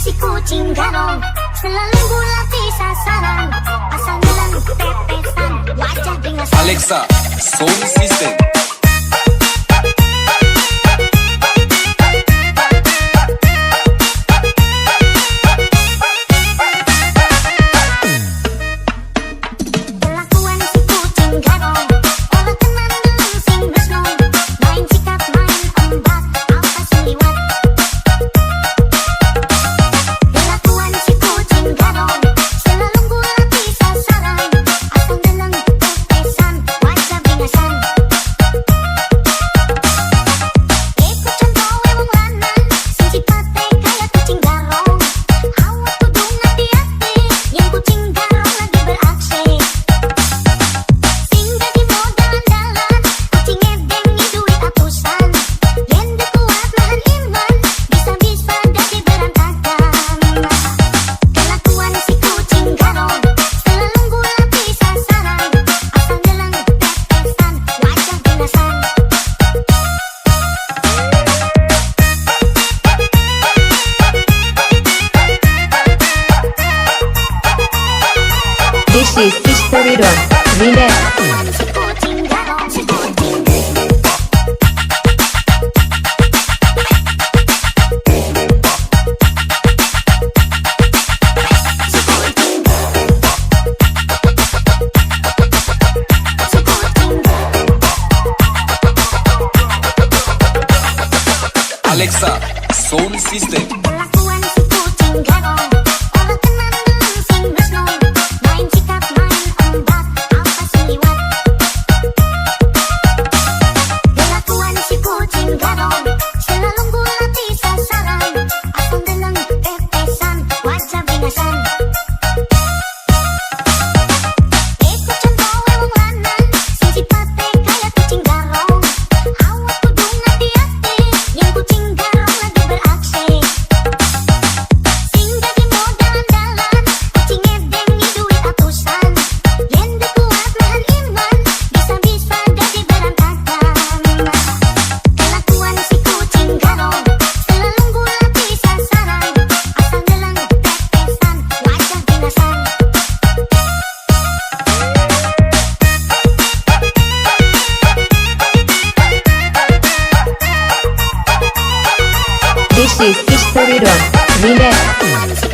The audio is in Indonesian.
si kucing garong selalu bulati sasaran, asal nelan pepesan, wajah beringasan. Alexa Sound System. Kelakuan si kucing garong, olah tenan belum sing besno, main sikap main ombak, apa sing liwat. Kelakuan si kucing garong selalu bulati sasaran, asal nelan pepesan, wajah beringasan. Ikut contoh wong lanang sing sipate kaya kucing garong, awak kudu ngati-hati yang kucing garong lagi beraksi. Sing jadi modal andalan, kucing edengi duit atusan, yen de kuat nahan iman, bisa-bisa jadi berantakan. Kelakuan si kucing garong selalu bulati sasaran, asal nelan pepesan, wajah beringasan. This is History Run Remix. Si kucing garong, si kucing Alexa Sound System. kelakuan si kucing garong, olah tenan belum sing besno, main sikap main ombak, apa sing liwat. Kelakuan si kucing garong selalu bulati sasaran, asal deleng pepesan, wajah beringasan. Ikut contoh wong lanang sing sipate kaya kucing garong, awak kudu ngati-hati yang kucing garong lagi beraksi. Sing jadi modal andalan, kucing edengi duit atusan, yen de kuat nahan iman, bisa-bisa jadi berantakan. Kelakuan si kucing garong selalu bulati sasaran, asal deleng pepesan, wajah beringasan. This is History Run Remix. Kelakuan si